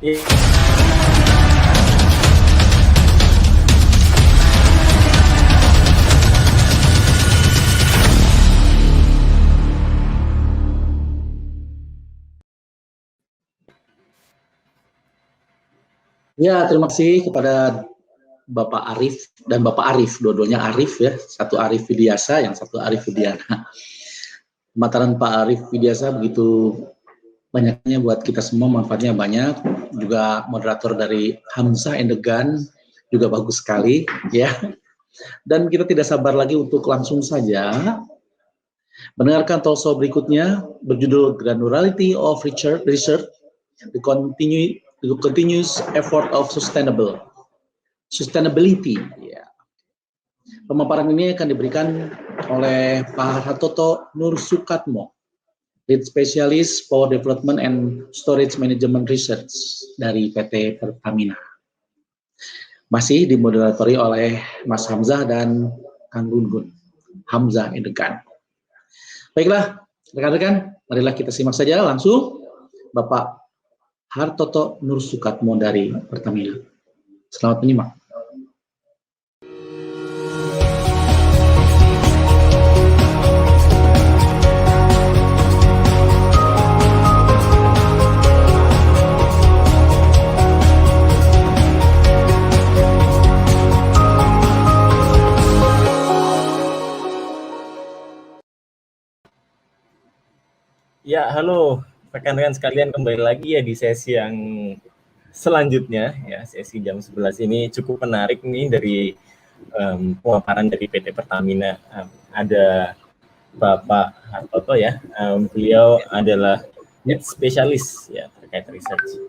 Iya. Ya, terima kasih kepada Bapak Arif dan Bapak Arif, dua-duanya Arif ya, satu Arif Widiasa, yang satu Arif Widiana. Pemaparan Pak Arif Widiasa begitu banyaknya buat kita semua, manfaatnya banyak. Juga moderator dari Hamzah and the Gun juga bagus sekali ya. Dan kita tidak sabar lagi untuk langsung saja mendengarkan talkshow berikutnya berjudul Granularity of Research, the continuous effort of sustainability. Ya. Pemaparan ini akan diberikan oleh Pak Hartoto Nur Sukatmo, Lead Specialist Power Development and Storage Management Research dari PT Pertamina. Masih dimoderatori oleh Mas Hamzah dan Kang Gun-Gun. Hamzah Edegan. Baiklah, rekan-rekan, marilah kita simak saja langsung Bapak Hartoto Nur Sukatmo dari Pertamina. Selamat menyimak. Ya, halo rekan-rekan sekalian, kembali lagi ya di sesi yang selanjutnya ya, sesi jam 11 ini cukup menarik nih dari pemaparan dari PT Pertamina. Ada Bapak Hartoto ya, beliau adalah lead spesialis ya terkait research.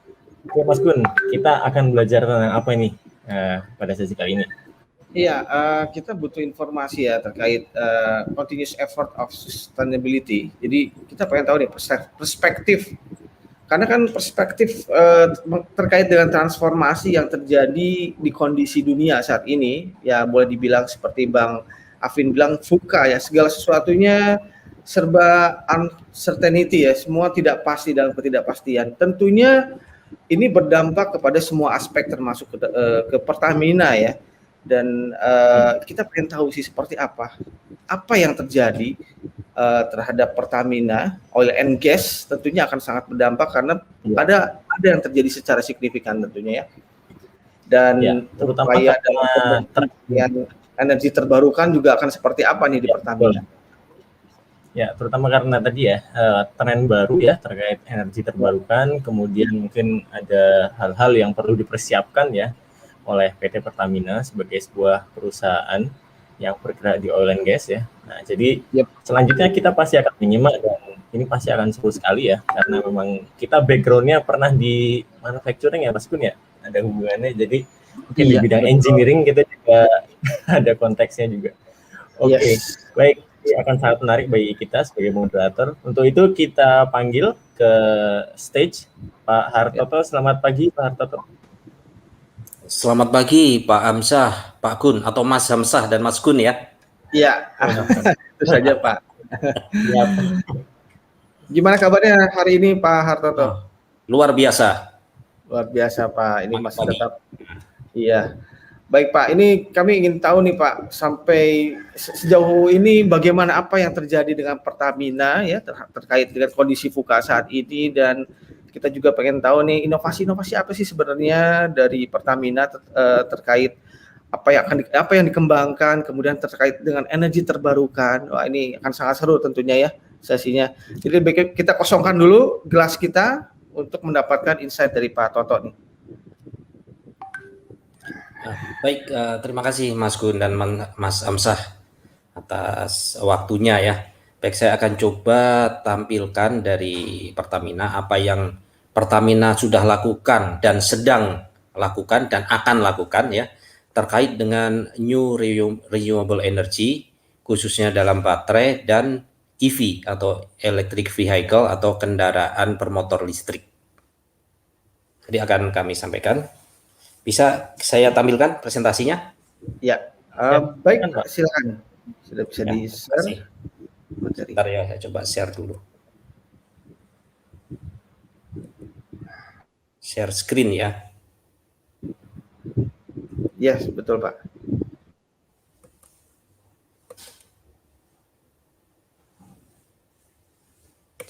Oke Mas Gun, kita akan belajar tentang apa ini pada sesi kali ini? Iya, kita butuh informasi ya terkait continuous effort of sustainability. Jadi kita pengen tahu nih perspektif, karena kan perspektif terkait dengan transformasi yang terjadi di kondisi dunia saat ini, ya boleh dibilang seperti Bang Afin bilang VUCA ya, segala sesuatunya serba uncertainty ya, semua tidak pasti dalam ketidakpastian. Tentunya ini berdampak kepada semua aspek termasuk ke Pertamina ya. Dan kita pengen tahu sih seperti apa yang terjadi terhadap Pertamina Oil and Gas. Tentunya akan sangat berdampak karena ada yang terjadi secara signifikan tentunya ya. Dan ya, terutama upaya dalam energi terbarukan juga akan seperti apa nih di Pertamina? Ya, terutama karena tadi ya tren baru ya terkait energi terbarukan, kemudian mungkin ada hal-hal yang perlu dipersiapkan ya oleh PT Pertamina sebagai sebuah perusahaan yang bergerak di oil and gas ya. Nah, jadi selanjutnya kita pasti akan menyimak dan ini pasti akan seru sekali ya, karena memang kita background-nya pernah di manufacturing ya Mas Kun ya, ada hubungannya, jadi mungkin di bidang engineering kita juga ada konteksnya juga. Oke. Baik, ini akan sangat menarik bagi kita sebagai moderator. Untuk itu kita panggil ke stage Pak Hartoto. Selamat pagi Pak Hartoto. Selamat pagi Pak Hamzah, Pak Gun, atau Mas Hamzah dan Mas Gun ya? Iya, itu saja Pak. Ya. Gimana kabarnya hari ini Pak Hartoto? Luar biasa. Luar biasa Pak, ini masih tetap. Iya. Baik Pak, ini kami ingin tahu nih Pak, sampai sejauh ini bagaimana apa yang terjadi dengan Pertamina ya terkait dengan kondisi VUCA saat ini, dan kita juga pengen tahu nih inovasi-inovasi apa sih sebenarnya dari Pertamina terkait apa yang dikembangkan, kemudian terkait dengan energi terbarukan. Wah, ini akan sangat seru tentunya ya sesinya. Jadi kita kosongkan dulu gelas kita untuk mendapatkan insight dari Pak Toto nih. Baik, terima kasih Mas Gun dan Mas Hamzah atas waktunya ya. Baik, saya akan coba tampilkan dari Pertamina apa yang Pertamina sudah lakukan dan sedang lakukan dan akan lakukan ya terkait dengan new renewable energy, khususnya dalam baterai dan EV atau electric vehicle atau kendaraan bermotor listrik. Jadi akan kami sampaikan. Bisa saya tampilkan presentasinya? Ya, baik, silakan. Sudah bisa ya, di-share. Bentar ya, saya coba share dulu. share screen ya. Yes, betul Pak.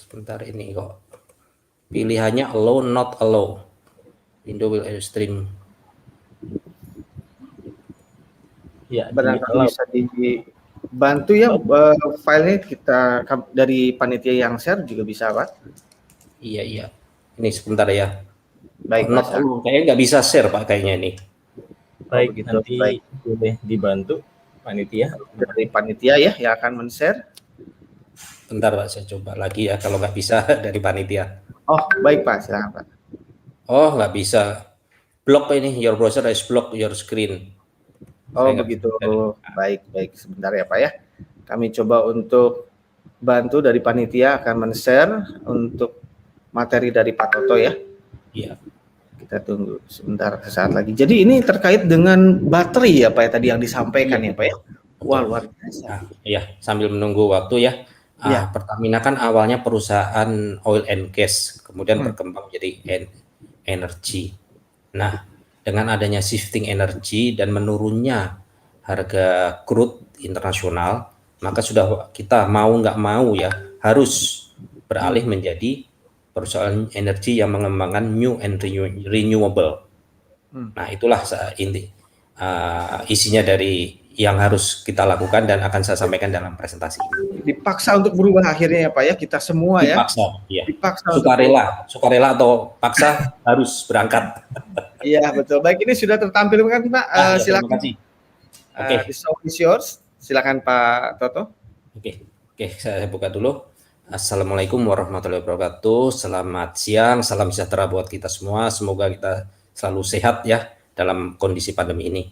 Sebentar ini kok. Pilihannya allow, not allow. Window will stream. Ya, Barangkali bisa dibantu ya, filenya kita dari panitia yang share juga bisa Pak. Iya. Ini sebentar ya. Baik not Pak. allow. Kayaknya nggak bisa share Pak kayaknya ini. Baik, begitu. nanti Baik. boleh dibantu panitia. Dari panitia ya yang akan men-share. Bentar Pak, saya coba lagi ya kalau nggak bisa dari panitia. Oh, baik Pak, silakan Pak. Oh, nggak bisa. Block ini, your browser has block your screen. Oh, begitu. Baik. Sebentar ya Pak ya. Kami coba untuk bantu dari panitia akan men-share untuk materi dari Pak Toto ya. Iya. Kita tunggu sebentar sesaat lagi. Jadi ini terkait dengan baterai ya Pak ya tadi yang disampaikan ya Pak ya. Wah, luar biasa. Nah, iya, sambil menunggu waktu ya. Pertamina kan awalnya perusahaan oil and gas, kemudian berkembang menjadi energi. Nah, dengan adanya shifting energi dan menurunnya harga crude internasional, maka sudah kita mau nggak mau ya harus beralih menjadi perusahaan energi yang mengembangkan new and renewable. Nah, itulah inti isinya dari yang harus kita lakukan dan akan saya sampaikan dalam presentasi. Dipaksa untuk berubah akhirnya ya Pak ya, kita semua Dipaksa. Sukarela atau paksa harus berangkat. Iya betul. Baik, ini sudah tertampilkan Pak. Silakan. Oke. The show is yours. Silakan Pak Toto. Oke, saya buka dulu. Assalamualaikum warahmatullahi wabarakatuh. Selamat siang, salam sejahtera buat kita semua. Semoga kita selalu sehat ya dalam kondisi pandemi ini.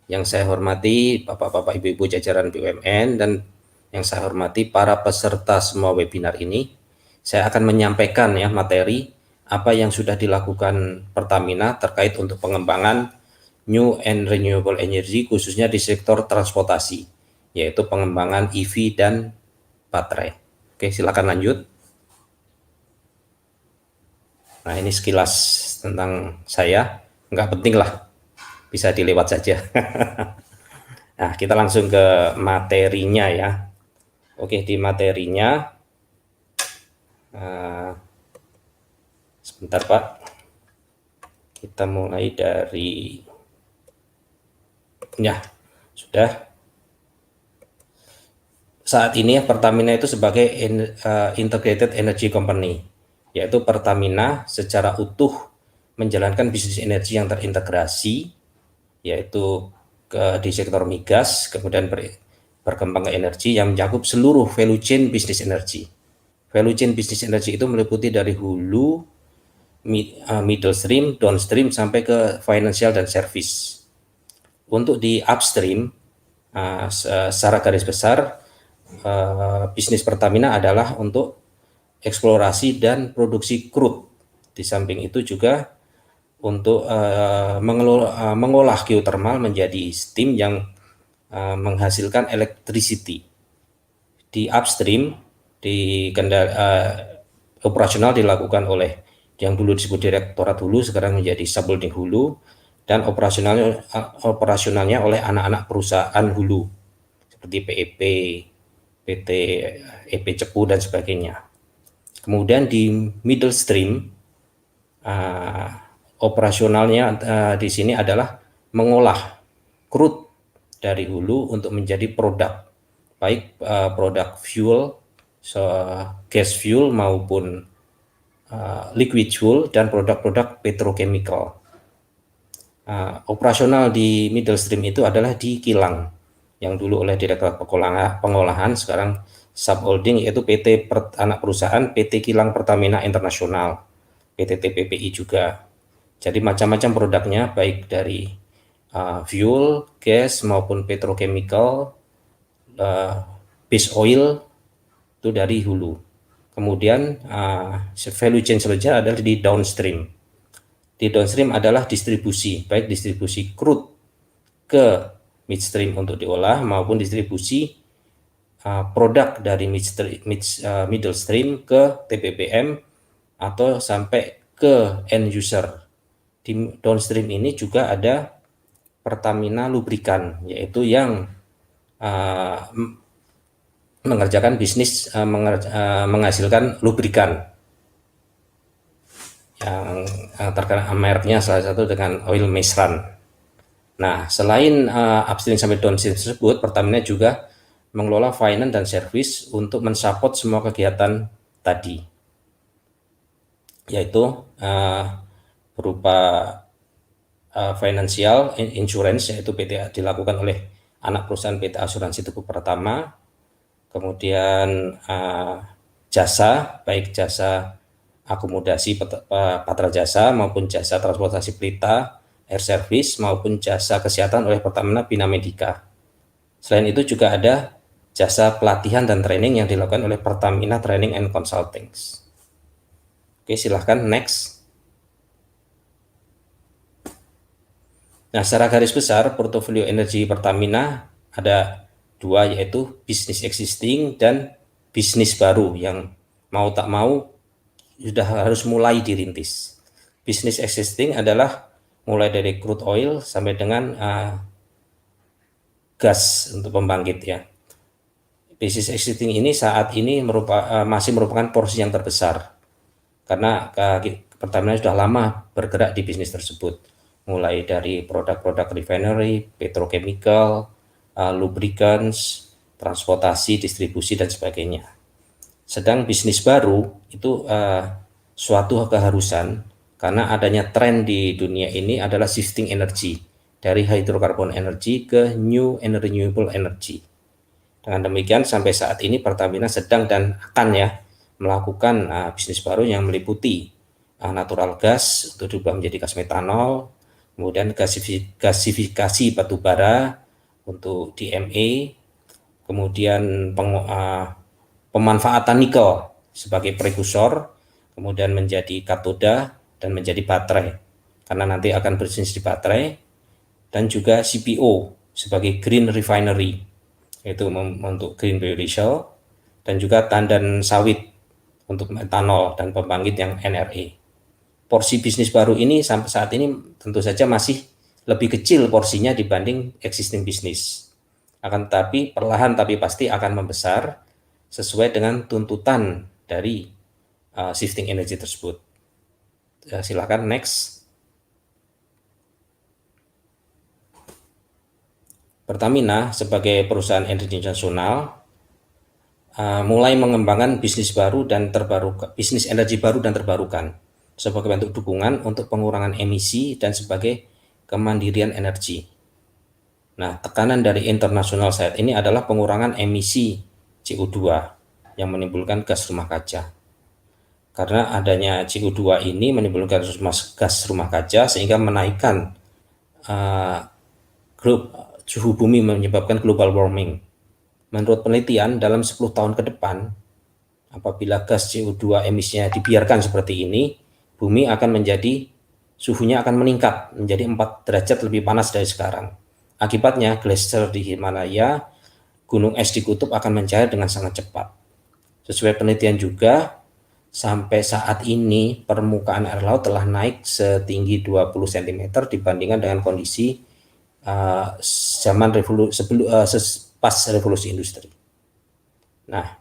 Yang saya hormati Bapak-bapak, Ibu-ibu jajaran BUMN dan yang saya hormati para peserta semua webinar ini. Saya akan menyampaikan ya materi apa yang sudah dilakukan Pertamina terkait untuk pengembangan new and renewable energy khususnya di sektor transportasi, yaitu pengembangan EV dan baterai. Oke, silakan lanjut. Nah, ini sekilas tentang saya, nggak penting lah, bisa dilewat saja. Nah, kita langsung ke materinya ya. Oke, di materinya, sebentar Pak, kita mulai dari, ya sudah. Saat ini Pertamina itu sebagai integrated energy company, yaitu Pertamina secara utuh menjalankan bisnis energi yang terintegrasi, yaitu di sektor migas, kemudian berkembang ke energi yang mencakup seluruh value chain bisnis energi. Value chain bisnis energi itu meliputi dari hulu, middle stream, downstream, sampai ke financial dan service. Untuk di upstream, secara garis besar, bisnis Pertamina adalah untuk eksplorasi dan produksi crude. Di samping itu juga untuk mengolah geothermal menjadi steam yang menghasilkan electricity. Di upstream, operasional dilakukan oleh yang dulu disebut Direktorat Hulu, sekarang menjadi Subholding Hulu, dan operasionalnya oleh anak-anak perusahaan hulu seperti PEP, PT EP Cepu dan sebagainya. Kemudian di middle stream, operasionalnya di sini adalah mengolah crude dari hulu untuk menjadi produk, baik produk fuel, gas fuel maupun liquid fuel, dan produk-produk petrochemical. Operasional di middle stream itu adalah di kilang, yang dulu oleh Direktorat Pengolahan, sekarang subholding, yaitu PT anak perusahaan PT Kilang Pertamina Internasional, PT TPPI juga. Jadi macam-macam produknya, baik dari fuel, gas maupun petrochemical, base oil itu dari hulu. Kemudian value chain selanjutnya adalah di downstream. Di downstream adalah distribusi, baik distribusi crude ke midstream untuk diolah maupun distribusi produk dari middle stream ke TPPM atau sampai ke end user di downstream ini juga ada Pertamina Lubrikan, yaitu yang mengerjakan bisnis menghasilkan lubrikan yang terkenal mereknya salah satu dengan oil Mesran. Nah, selain upstream sampai downstream tersebut, Pertamina juga mengelola finance dan service untuk mensupport semua kegiatan tadi, yaitu berupa financial insurance, yaitu PT dilakukan oleh anak perusahaan PT Asuransi Tugu Pertama, kemudian jasa, baik jasa akomodasi patra jasa maupun jasa transportasi pelita, air service maupun jasa kesehatan oleh Pertamina Bina Medica. Selain itu juga ada jasa pelatihan dan training yang dilakukan oleh Pertamina Training and Consulting. Oke, silahkan next. Nah, secara garis besar portofolio energi Pertamina ada dua, yaitu bisnis existing dan bisnis baru yang mau tak mau sudah harus mulai dirintis. Bisnis existing adalah mulai dari crude oil sampai dengan gas untuk pembangkit ya. Bisnis existing ini saat ini masih merupakan porsi yang terbesar karena Pertamina sudah lama bergerak di bisnis tersebut, mulai dari produk-produk refinery, petrochemical, lubricants, transportasi, distribusi dan sebagainya. Sedang bisnis baru itu suatu keharusan karena adanya tren di dunia ini adalah shifting energy dari hydrocarbon energy ke new and renewable energy. Dengan demikian sampai saat ini Pertamina sedang dan akan ya melakukan bisnis baru yang meliputi natural gas untuk diubah menjadi gas metanol, kemudian gasifikasi batu bara untuk DME, kemudian pemanfaatan nikel sebagai prekursor, kemudian menjadi katoda dan menjadi baterai karena nanti akan berbisnis di baterai, dan juga CPO sebagai green refinery yaitu untuk green biodiesel, dan juga tandan sawit untuk metanol dan pembangkit yang NRE. Porsi bisnis baru ini sampai saat ini tentu saja masih lebih kecil porsinya dibanding existing bisnis. Akan tetapi perlahan tapi pasti akan membesar sesuai dengan tuntutan dari shifting energy tersebut. Silakan next. Pertamina sebagai perusahaan energi nasional mulai mengembangkan bisnis energi baru dan terbarukan sebagai bentuk dukungan untuk pengurangan emisi dan sebagai kemandirian energi. Nah, tekanan dari internasional saat ini adalah pengurangan emisi CO2 yang menimbulkan gas rumah kaca. Karena adanya CO2 ini menimbulkan gas rumah kaca sehingga menaikkan suhu bumi, menyebabkan global warming. Menurut penelitian, dalam 10 tahun ke depan, apabila gas CO2 emisinya dibiarkan seperti ini, bumi akan suhunya akan meningkat menjadi 4 derajat lebih panas dari sekarang. Akibatnya, glacier di Himalaya, gunung es di kutub akan mencair dengan sangat cepat. Sesuai penelitian juga, sampai saat ini permukaan air laut telah naik setinggi 20 cm dibandingkan dengan kondisi zaman pas revolusi industri. Nah,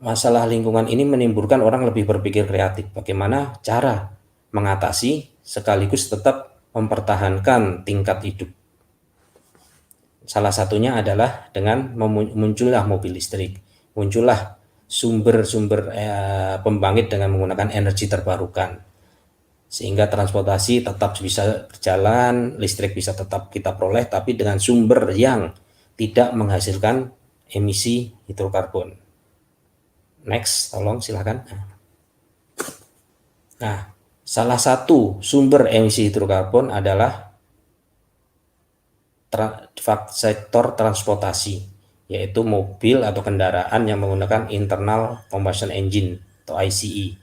masalah lingkungan ini menimbulkan orang lebih berpikir kreatif bagaimana cara mengatasi sekaligus tetap mempertahankan tingkat hidup. Salah satunya adalah dengan muncullah mobil listrik, muncullah sumber-sumber pembangkit dengan menggunakan energi terbarukan, sehingga transportasi tetap bisa berjalan, listrik bisa tetap kita peroleh, tapi dengan sumber yang tidak menghasilkan emisi hidrokarbon. Next, tolong silakan. Nah, salah satu sumber emisi hidrokarbon adalah sektor transportasi, yaitu mobil atau kendaraan yang menggunakan internal combustion engine atau ICE.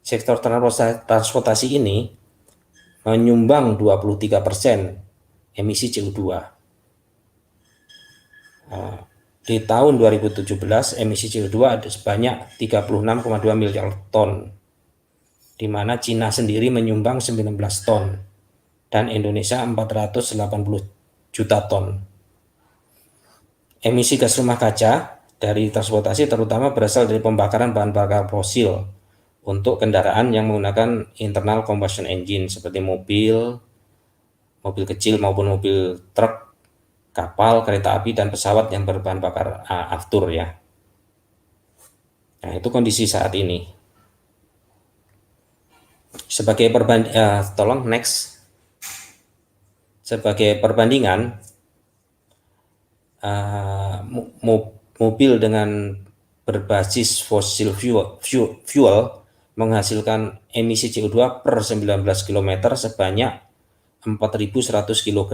Sektor transportasi ini menyumbang 23% emisi CO2. Di tahun 2017 emisi CO2 ada sebanyak 36,2 miliar ton. di mana Cina sendiri menyumbang 19 ton dan Indonesia 480 juta ton. Emisi gas rumah kaca dari transportasi terutama berasal dari pembakaran bahan bakar fosil untuk kendaraan yang menggunakan internal combustion engine seperti mobil kecil maupun mobil truk, kapal, kereta api, dan pesawat yang berbahan bakar aftur ya. Nah, itu kondisi saat ini. Sebagai tolong next. Sebagai perbandingan, mobil dengan berbasis fosil fuel menghasilkan emisi CO2 per 19 km sebanyak 4.100 kg.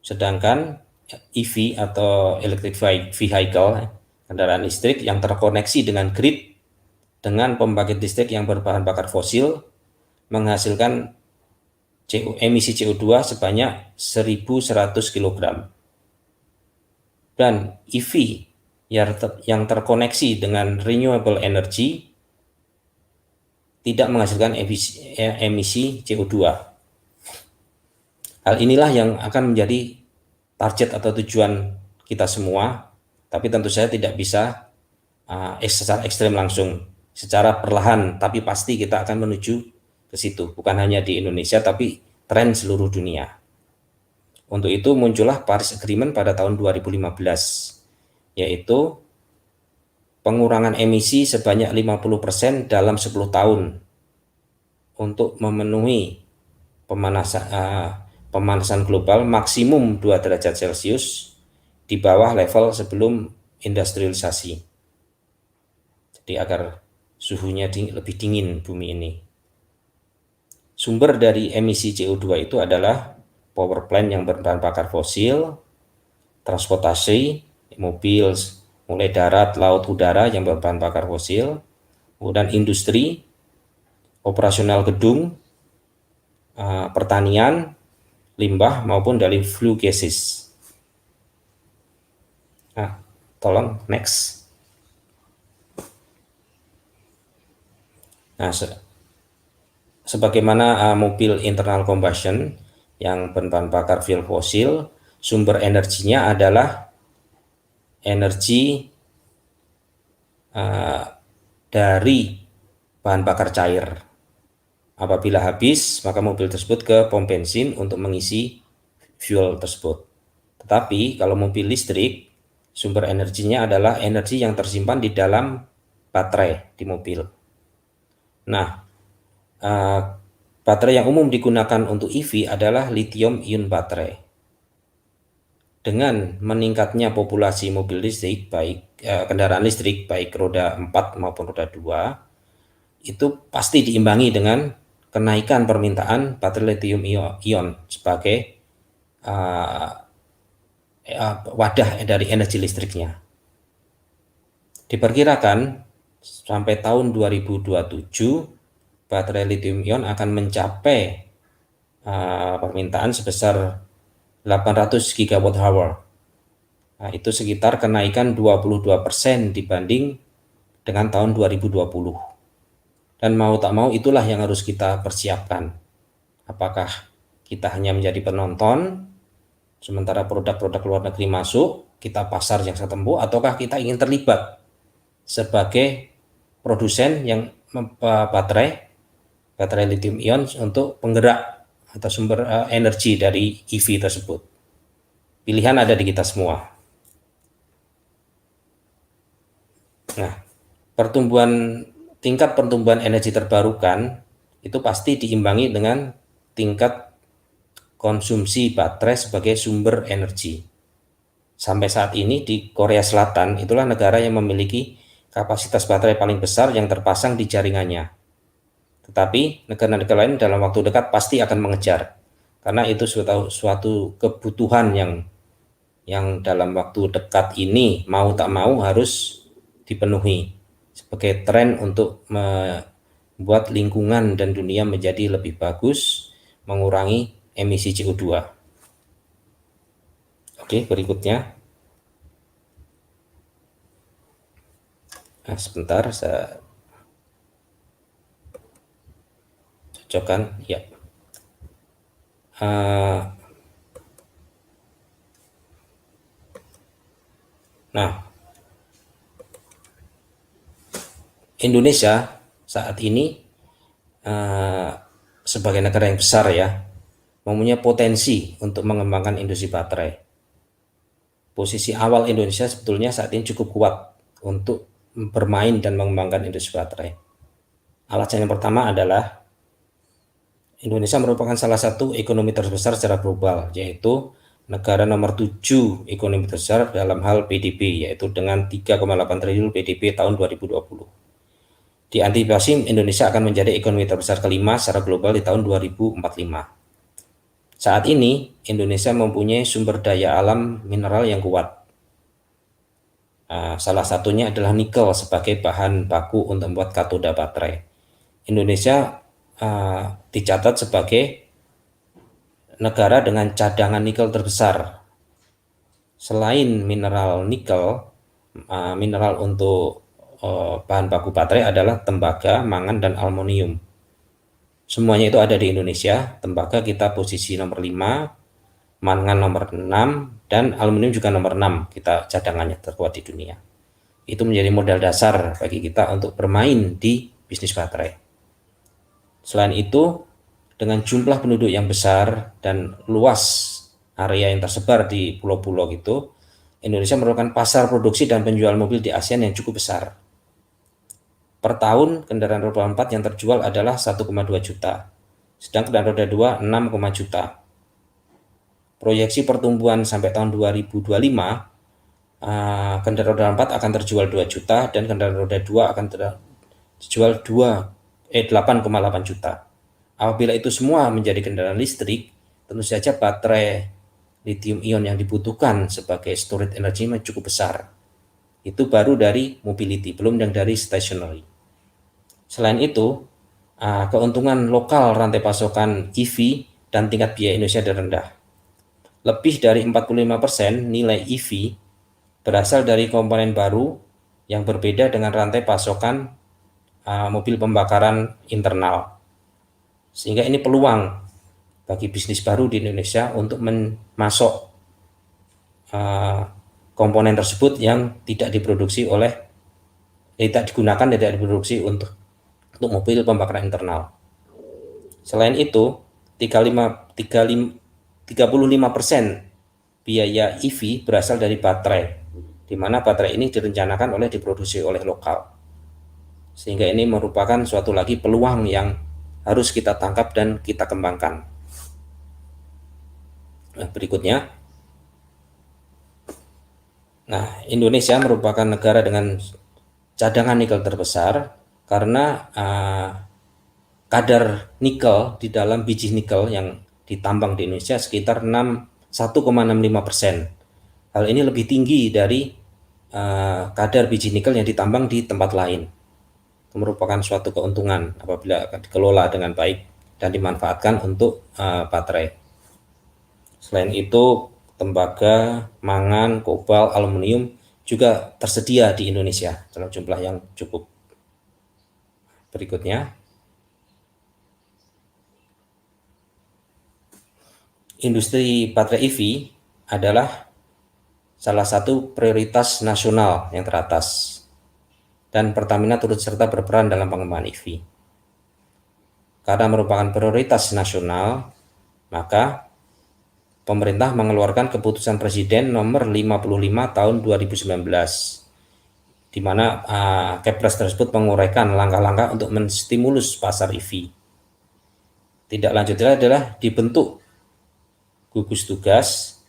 Sedangkan EV atau electric vehicle, kendaraan listrik yang terkoneksi dengan grid dengan pembangkit listrik yang berbahan bakar fosil menghasilkan emisi CO2 sebanyak 1.100 kg. Dan EV yang terkoneksi dengan renewable energy tidak menghasilkan emisi CO2. Hal inilah yang akan menjadi target atau tujuan kita semua, tapi tentu saja tidak bisa secara ekstrem langsung, secara perlahan, tapi pasti kita akan menuju ke situ, bukan hanya di Indonesia, tapi tren seluruh dunia. Untuk itu muncullah Paris Agreement pada tahun 2015, yaitu pengurangan emisi sebanyak 50% dalam 10 tahun untuk memenuhi pemanasan global maksimum 2 derajat Celcius di bawah level sebelum industrialisasi. Jadi agar suhunya lebih dingin bumi ini. Sumber dari emisi CO2 itu adalah power plant yang berbahan bakar fosil, transportasi, mobil, mulai darat, laut, udara yang berbahan bakar fosil, kemudian industri, operasional gedung, pertanian, limbah, maupun dari flue gases. Nah, tolong next. Nah, sebagaimana mobil internal combustion yang berbahan bakar fuel fosil, sumber energinya adalah energi dari bahan bakar cair. Apabila habis, maka mobil tersebut ke pom bensin untuk mengisi fuel tersebut. Tetapi kalau mobil listrik, sumber energinya adalah energi yang tersimpan di dalam baterai di mobil. Nah, baterai yang umum digunakan untuk EV adalah lithium ion baterai. Dengan meningkatnya populasi mobil listrik, baik kendaraan listrik, baik roda 4 maupun roda 2, itu pasti diimbangi dengan kenaikan permintaan baterai lithium ion sebagai wadah dari energi listriknya. Diperkirakan sampai tahun 2027 baterai lithium ion akan mencapai permintaan sebesar 800 GWh. Nah, itu sekitar kenaikan 22% dibanding dengan tahun 2020. Dan mau tak mau itulah yang harus kita persiapkan. Apakah kita hanya menjadi penonton sementara produk-produk luar negeri masuk, kita pasar yang setempuh, ataukah kita ingin terlibat sebagai produsen yang baterai lithium ion untuk penggerak atau sumber energi dari EV tersebut. Pilihan ada di kita semua. Nah, tingkat pertumbuhan energi terbarukan itu pasti diimbangi dengan tingkat konsumsi baterai sebagai sumber energi. Sampai saat ini di Korea Selatan itulah negara yang memiliki kapasitas baterai paling besar yang terpasang di jaringannya. Tetapi negara-negara lain dalam waktu dekat pasti akan mengejar, karena itu suatu kebutuhan yang dalam waktu dekat ini mau tak mau harus dipenuhi sebagai tren untuk membuat lingkungan dan dunia menjadi lebih bagus, mengurangi emisi CO2. Oke, berikutnya. Nah, sebentar, Cocokan, ya. Uh, nah, Indonesia saat ini sebagai negara yang besar ya, mempunyai potensi untuk mengembangkan industri baterai. Posisi awal Indonesia sebetulnya saat ini cukup kuat untuk bermain dan mengembangkan industri baterai. Alasan yang pertama adalah Indonesia merupakan salah satu ekonomi terbesar secara global, yaitu negara nomor 7 ekonomi terbesar dalam hal PDB, yaitu dengan 3,8 triliun PDB tahun 2020. Diantisipasi Indonesia akan menjadi ekonomi terbesar kelima secara global di tahun 2045. Saat ini Indonesia mempunyai sumber daya alam mineral yang kuat. Salah satunya adalah nikel sebagai bahan baku untuk membuat katoda baterai. Indonesia dicatat sebagai negara dengan cadangan nikel terbesar. Selain mineral nikel, mineral untuk bahan baku baterai adalah tembaga, mangan, dan aluminium. Semuanya itu ada di Indonesia. Tembaga kita posisi nomor 5, mangan nomor 6, dan aluminium juga nomor 6. Kita cadangannya terkuat di dunia. Itu menjadi modal dasar bagi kita untuk bermain di bisnis baterai. Selain itu, dengan jumlah penduduk yang besar dan luas area yang tersebar di pulau-pulau gitu, Indonesia merupakan pasar produksi dan penjual mobil di ASEAN yang cukup besar. Per tahun kendaraan roda 4 yang terjual adalah 1,2 juta, sedang kendaraan roda 2 6, juta. Proyeksi pertumbuhan sampai tahun 2025, kendaraan roda 4 akan terjual 2 juta dan kendaraan roda 2 akan terjual 8,8 juta. Apabila itu semua menjadi kendaraan listrik, tentu saja baterai lithium ion yang dibutuhkan sebagai storage energi cukup besar. Itu baru dari mobility, belum yang dari stationary. Selain itu, keuntungan lokal rantai pasokan EV dan tingkat biaya Indonesia rendah. Lebih dari 45% nilai EV berasal dari komponen baru yang berbeda dengan rantai pasokan mobil pembakaran internal. Sehingga ini peluang bagi bisnis baru di Indonesia untuk memasok komponen tersebut yang tidak diproduksi tidak diproduksi untuk mobil pembakaran internal. Selain itu, 35% biaya EV berasal dari baterai, di mana baterai ini direncanakan diproduksi oleh lokal. Sehingga ini merupakan suatu lagi peluang yang harus kita tangkap dan kita kembangkan. Nah, berikutnya. Indonesia merupakan negara dengan cadangan nikel terbesar karena kadar nikel di dalam biji nikel yang ditambang di Indonesia sekitar 1,65%. Hal ini lebih tinggi dari kadar biji nikel yang ditambang di tempat lain. Itu merupakan suatu keuntungan apabila dikelola dengan baik dan dimanfaatkan untuk baterai. Selain itu, tembaga, mangan, kobalt, aluminium juga tersedia di Indonesia dalam jumlah yang cukup. Berikutnya, industri baterai EV adalah salah satu prioritas nasional yang teratas, dan Pertamina turut serta berperan dalam pengembangan EV. Karena merupakan prioritas nasional, maka pemerintah mengeluarkan keputusan Presiden nomor 55 tahun 2019, di mana Kepres tersebut menguraikan langkah-langkah untuk menstimulus pasar EV. Tidak lanjutnya adalah dibentuk gugus tugas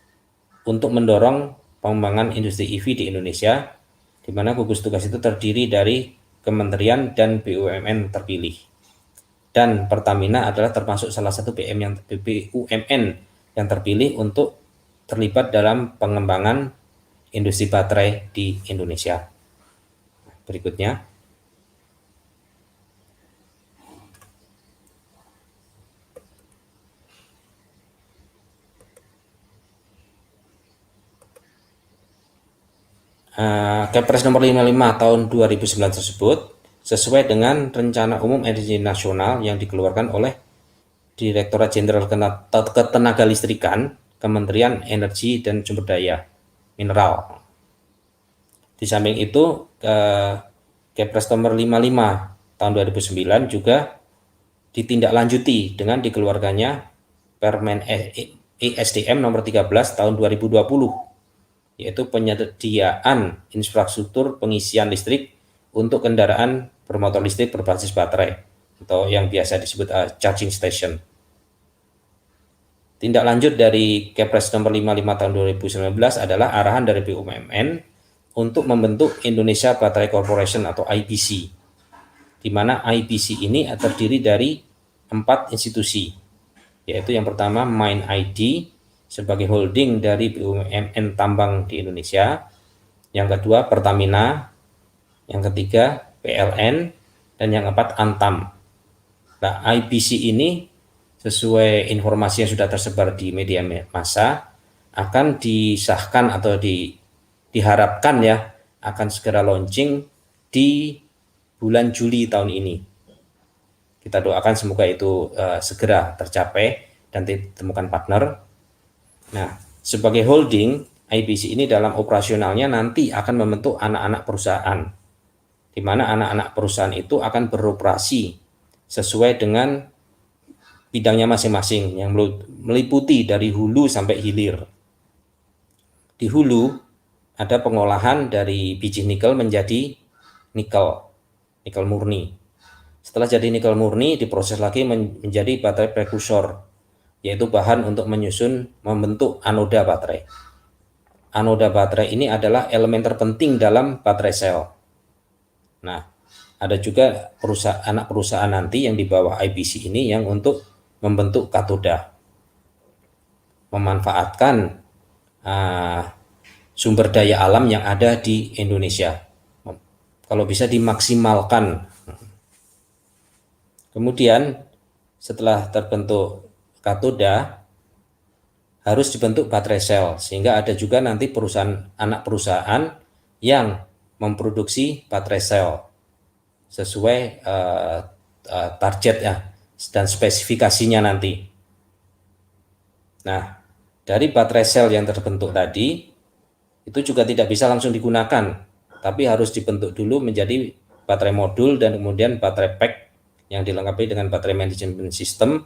untuk mendorong pengembangan industri EV di Indonesia, di mana gugus tugas itu terdiri dari kementerian dan BUMN terpilih. Dan Pertamina adalah termasuk salah satu BUMN yang terpilih untuk terlibat dalam pengembangan industri baterai di Indonesia. Berikutnya, Kepres nomor 55 tahun 2009 tersebut sesuai dengan Rencana Umum Energi Nasional yang dikeluarkan oleh Direktorat Jenderal Ketenagalistrikan, Kementerian Energi dan Sumber Daya Mineral. Di samping itu, Kepres nomor 55 tahun 2009 juga ditindaklanjuti dengan dikeluarkannya Permen ESDM nomor 13 tahun 2020, yaitu penyediaan infrastruktur pengisian listrik untuk kendaraan bermotor listrik berbasis baterai atau yang biasa disebut charging station. Tindak lanjut dari Kepres nomor 55 tahun 2019 adalah arahan dari BUMN untuk membentuk Indonesia Battery Corporation atau IBC, di mana IBC ini terdiri dari 4 institusi, yaitu yang pertama MindID sebagai holding dari BUMN tambang di Indonesia, yang kedua Pertamina, yang ketiga PLN, dan yang keempat Antam. Nah, IBC ini sesuai informasi yang sudah tersebar di media massa akan disahkan atau diharapkan ya akan segera launching di bulan Juli tahun ini. Kita doakan semoga itu segera tercapai dan ditemukan partner. Nah, sebagai holding, IBC ini dalam operasionalnya nanti akan membentuk anak-anak perusahaan, di mana anak-anak perusahaan itu akan beroperasi sesuai dengan bidangnya masing-masing yang meliputi dari hulu sampai hilir. Di hulu ada pengolahan dari biji nikel menjadi nikel murni. Setelah jadi nikel murni diproses lagi menjadi baterai prekursor, yaitu bahan untuk membentuk anoda baterai. Anoda baterai ini adalah elemen terpenting dalam baterai sel. Nah, ada juga anak perusahaan nanti yang di bawah IBC ini yang untuk membentuk katoda, memanfaatkan sumber daya alam yang ada di Indonesia, kalau bisa dimaksimalkan. Kemudian setelah terbentuk katoda harus dibentuk baterai sel, sehingga ada juga nanti anak perusahaan yang memproduksi baterai sel sesuai target ya dan spesifikasinya nanti. Nah, dari baterai sel yang terbentuk tadi itu juga tidak bisa langsung digunakan, tapi harus dibentuk dulu menjadi baterai modul dan kemudian baterai pack yang dilengkapi dengan baterai management system.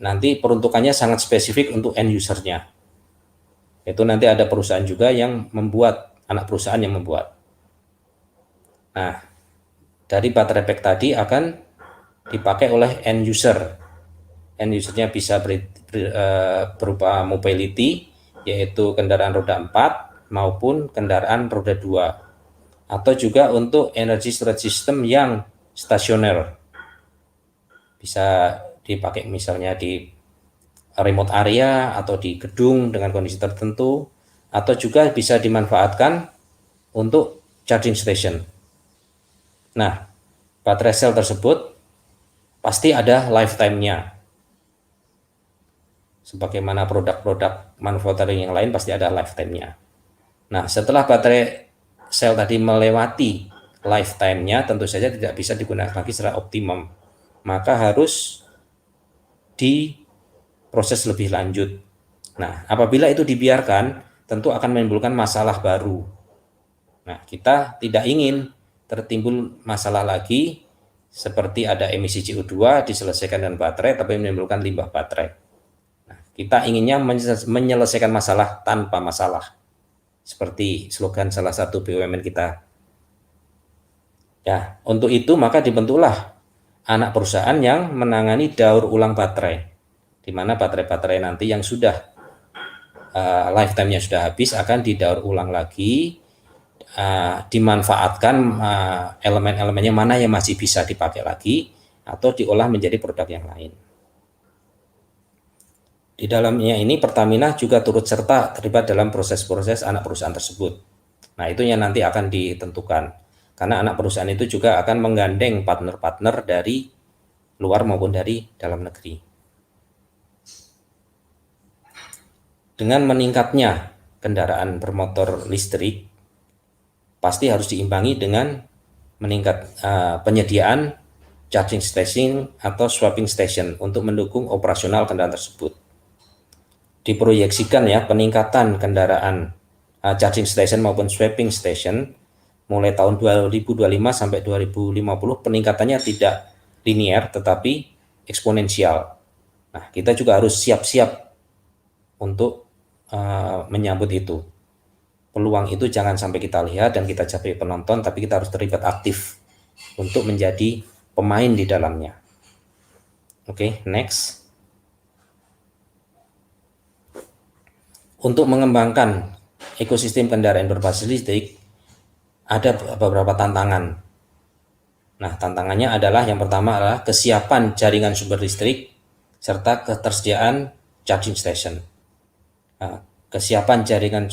Nanti peruntukannya sangat spesifik untuk end usernya. Itu nanti ada perusahaan juga yang membuat, anak perusahaan yang membuat. Nah, dari baterai pack tadi akan dipakai oleh end user. End usernya bisa berupa mobility, yaitu kendaraan roda 4 maupun kendaraan roda 2, atau juga untuk energy storage system yang stasioner. Bisa dipakai misalnya di remote area atau di gedung dengan kondisi tertentu, atau juga bisa dimanfaatkan untuk charging station. Nah, baterai sel tersebut pasti ada lifetime-nya. Sebagaimana produk-produk manufacturing yang lain pasti ada lifetime-nya. Nah, setelah baterai sel tadi melewati lifetime-nya, tentu saja tidak bisa digunakan lagi secara optimum. Maka harus diproses lebih lanjut. Nah, apabila itu dibiarkan, tentu akan menimbulkan masalah baru. Nah, kita tidak ingin tertimbul masalah lagi seperti ada emisi CO2 diselesaikan dengan baterai tapi menimbulkan limbah baterai. Nah, kita inginnya menyelesaikan masalah tanpa masalah, seperti slogan salah satu BUMN kita. Ya, untuk itu maka dibentuklah anak perusahaan yang menangani daur ulang baterai, di mana baterai-baterai nanti yang sudah lifetime-nya sudah habis akan didaur ulang lagi, dimanfaatkan elemen-elemennya mana yang masih bisa dipakai lagi atau diolah menjadi produk yang lain. Di dalamnya ini Pertamina juga turut serta terlibat dalam proses-proses anak perusahaan tersebut. Nah, itu yang nanti akan ditentukan, karena anak perusahaan itu juga akan menggandeng partner-partner dari luar maupun dari dalam negeri. Dengan meningkatnya kendaraan bermotor listrik, pasti harus diimbangi dengan meningkat penyediaan charging station atau swapping station untuk mendukung operasional kendaraan tersebut. Diproyeksikan ya peningkatan kendaraan charging station maupun swapping station mulai tahun 2025 sampai 2050 peningkatannya tidak linear tetapi eksponensial. Nah, kita juga harus siap-siap untuk menyambut itu. Peluang itu jangan sampai kita lihat dan kita jadi penonton, tapi kita harus terlibat aktif untuk menjadi pemain di dalamnya. Oke, next. Untuk mengembangkan ekosistem kendaraan berbasis listrik, ada beberapa tantangan. Nah, tantangannya adalah yang pertama adalah kesiapan jaringan sumber listrik serta ketersediaan charging station. Nah, kesiapan jaringan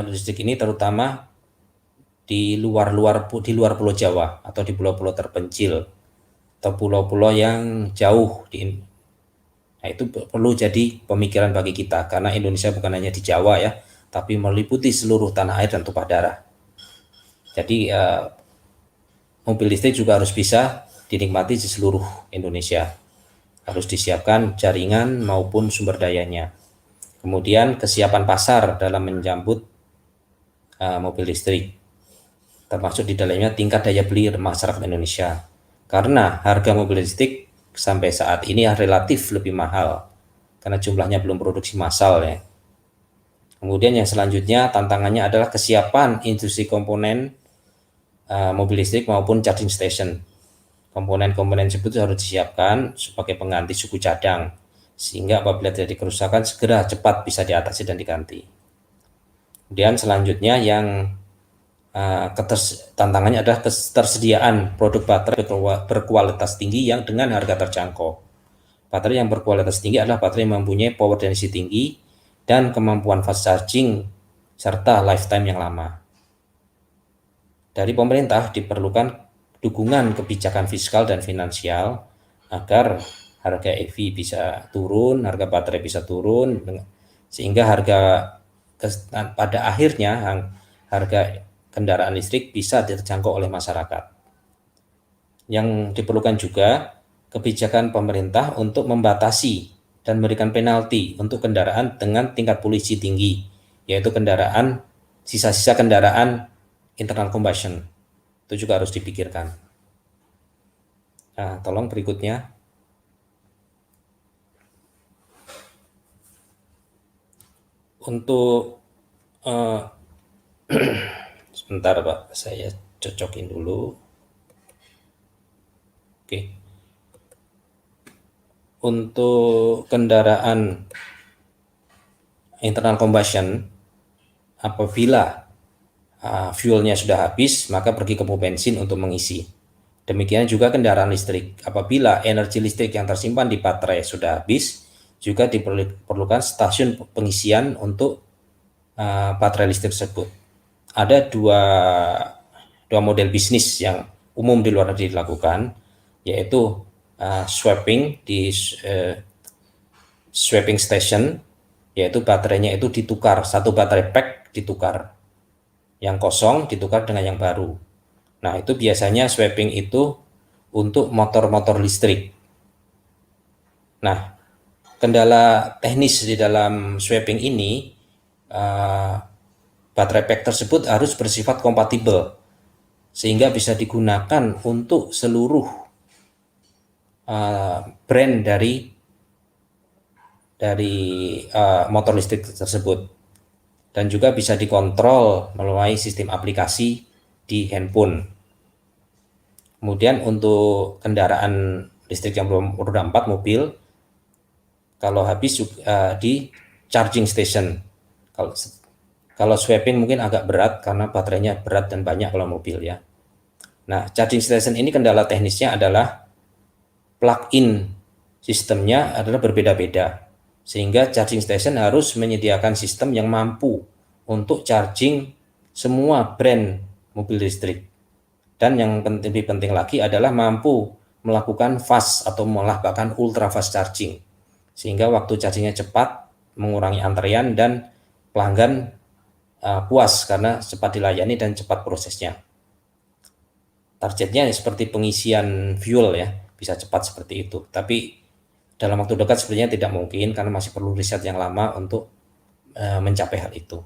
listrik ini terutama di luar Pulau Jawa atau di pulau-pulau terpencil atau pulau-pulau yang jauh Nah, itu perlu jadi pemikiran bagi kita karena Indonesia bukan hanya di Jawa ya, tapi meliputi seluruh tanah air dan tumpah darah. Jadi mobil listrik juga harus bisa dinikmati di seluruh Indonesia. Harus disiapkan jaringan maupun sumber dayanya. Kemudian kesiapan pasar dalam menyambut mobil listrik, termasuk di dalamnya tingkat daya beli masyarakat Indonesia. Karena harga mobil listrik sampai saat ini relatif lebih mahal karena jumlahnya belum produksi massal ya. Kemudian yang selanjutnya tantangannya adalah kesiapan industri komponen mobil listrik maupun charging station. Komponen-komponen tersebut harus disiapkan sebagai pengganti suku cadang sehingga apabila terjadi kerusakan segera cepat bisa diatasi dan diganti. Kemudian selanjutnya yang tantangannya adalah ketersediaan produk baterai berkualitas tinggi yang dengan harga terjangkau. Baterai yang berkualitas tinggi adalah baterai yang mempunyai power density tinggi dan kemampuan fast charging serta lifetime yang lama. Dari pemerintah diperlukan dukungan kebijakan fiskal dan finansial agar harga EV bisa turun, harga baterai bisa turun, sehingga pada akhirnya harga kendaraan listrik bisa terjangkau oleh masyarakat. Yang diperlukan juga kebijakan pemerintah untuk membatasi dan memberikan penalti untuk kendaraan dengan tingkat polusi tinggi, yaitu sisa-sisa kendaraan internal combustion. Itu juga harus dipikirkan. Nah, tolong berikutnya. Untuk sebentar Pak, saya cocokin dulu. Oke. Untuk kendaraan internal combustion, apabila fuelnya sudah habis, maka pergi ke pom bensin untuk mengisi. Demikian juga kendaraan listrik. Apabila energi listrik yang tersimpan di baterai sudah habis, juga diperlukan stasiun pengisian untuk baterai listrik tersebut. Ada dua model bisnis yang umum di luar negeri dilakukan, yaitu swapping di swapping station, yaitu baterainya itu ditukar, satu baterai pack ditukar, yang kosong ditukar dengan yang baru. Nah, itu biasanya swapping itu untuk motor-motor listrik. Nah, kendala teknis di dalam swapping ini, baterai pack tersebut harus bersifat kompatibel sehingga bisa digunakan untuk seluruh brand dari motor listrik tersebut, dan juga bisa dikontrol melalui sistem aplikasi di handphone. Kemudian untuk kendaraan listrik yang belum roda 4 mobil, kalau habis di charging station. Kalau swapping mungkin agak berat karena baterainya berat dan banyak kalau mobil ya. Nah, charging station ini kendala teknisnya adalah plug-in sistemnya adalah berbeda-beda. Sehingga charging station harus menyediakan sistem yang mampu untuk charging semua brand mobil listrik. Dan yang lebih penting lagi adalah mampu melakukan fast atau malah bahkan ultra fast charging. Sehingga waktu chargingnya cepat, mengurangi antrean dan pelanggan puas karena cepat dilayani dan cepat prosesnya. Targetnya seperti pengisian fuel ya. bisa cepat seperti itu. Tapi dalam waktu dekat sebenarnya tidak mungkin karena masih perlu riset yang lama untuk mencapai hal itu.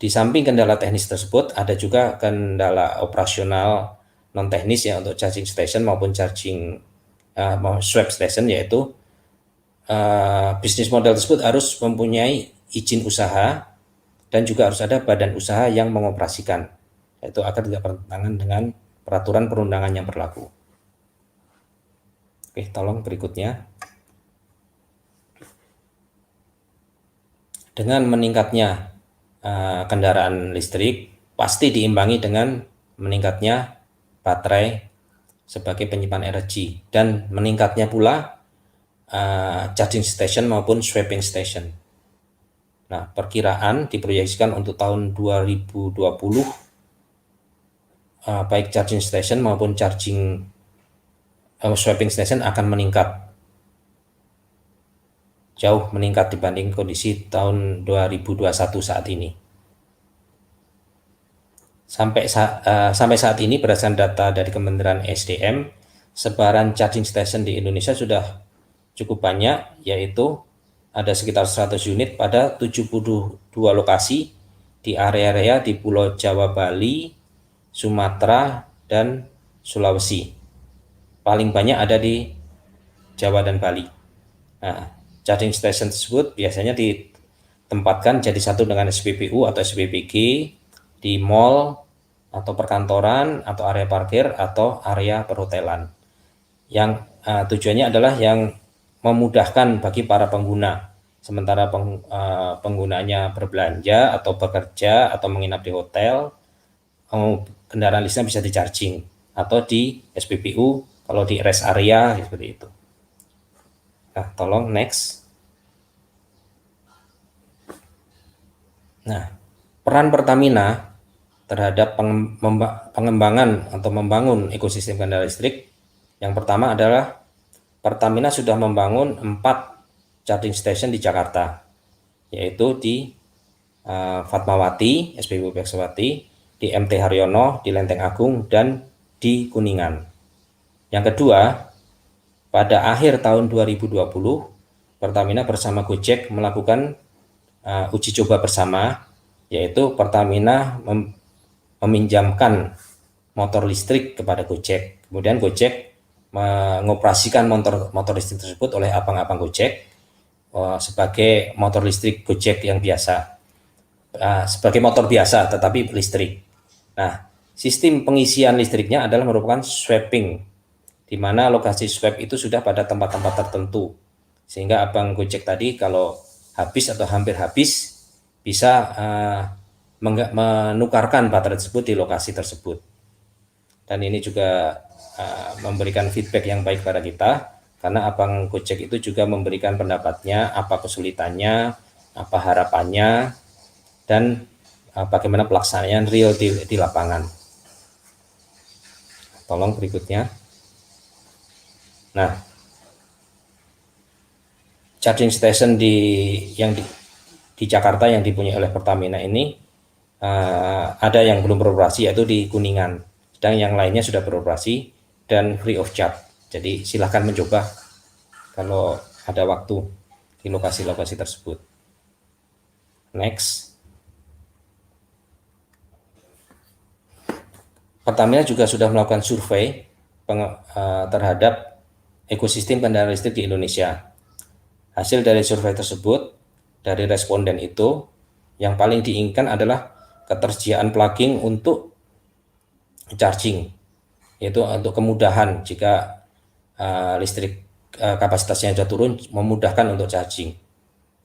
Di samping kendala teknis tersebut, ada juga kendala operasional non teknis ya untuk charging station maupun swap station, yaitu bisnis model tersebut harus mempunyai izin usaha dan juga harus ada badan usaha yang mengoperasikan, yaitu agar tidak bertentangan dengan peraturan perundangan yang berlaku. Oke, tolong berikutnya. Dengan meningkatnya kendaraan listrik pasti diimbangi dengan meningkatnya baterai sebagai penyimpan energi dan meningkatnya pula charging station maupun swapping station. Nah, perkiraan diproyeksikan untuk tahun 2020 baik charging station maupun swapping station akan meningkat, jauh meningkat dibanding kondisi tahun 2021 saat ini. Sampai saat ini berdasarkan data dari Kementerian SDM, sebaran charging station di Indonesia sudah cukup banyak, yaitu ada sekitar 100 unit pada 72 lokasi di area-area di Pulau Jawa, Bali, Sumatera, dan Sulawesi. Paling banyak ada di Jawa dan Bali. Nah, charging station tersebut biasanya ditempatkan jadi satu dengan SPBU atau SPBG di mall atau perkantoran atau area parkir atau area perhotelan. Yang tujuannya adalah yang memudahkan bagi para pengguna, sementara penggunanya berbelanja atau bekerja atau menginap di hotel, kendaraan listriknya bisa di charging atau di SPBU kalau di rest area seperti itu. Nah, tolong next. Nah, peran Pertamina terhadap pengembangan atau membangun ekosistem kendaraan listrik, yang pertama adalah Pertamina sudah membangun 4 charging station di Jakarta, yaitu di Fatmawati, SPBU Fatmawati, di MT Haryono, di Lenteng Agung, dan di Kuningan. Yang kedua, pada akhir tahun 2020, Pertamina bersama Gojek melakukan uji coba bersama, yaitu Pertamina meminjamkan motor listrik kepada Gojek. Kemudian Gojek mengoperasikan motor listrik tersebut oleh abang-abang Gojek sebagai motor listrik Gojek yang biasa, sebagai motor biasa tetapi listrik. Nah, sistem pengisian listriknya adalah merupakan swapping, di mana lokasi swap itu sudah pada tempat-tempat tertentu, sehingga abang Gojek tadi kalau habis atau hampir habis bisa menukarkan baterai tersebut di lokasi tersebut. Dan ini juga memberikan feedback yang baik pada kita, karena abang Gojek itu juga memberikan pendapatnya, apa kesulitannya, apa harapannya, dan bagaimana pelaksanaan real di lapangan. Tolong berikutnya. Nah, charging station di Jakarta yang dipunyai oleh Pertamina ini ada yang belum beroperasi, yaitu di Kuningan, sedang yang lainnya sudah beroperasi dan free of charge. Jadi silahkan mencoba kalau ada waktu di lokasi-lokasi tersebut. Next. Pertamina juga sudah melakukan survei terhadap ekosistem kendaraan listrik di Indonesia. Hasil dari survei tersebut, dari responden itu, yang paling diinginkan adalah ketersediaan plugging untuk charging, yaitu untuk kemudahan jika listrik kapasitasnya sudah turun, memudahkan untuk charging.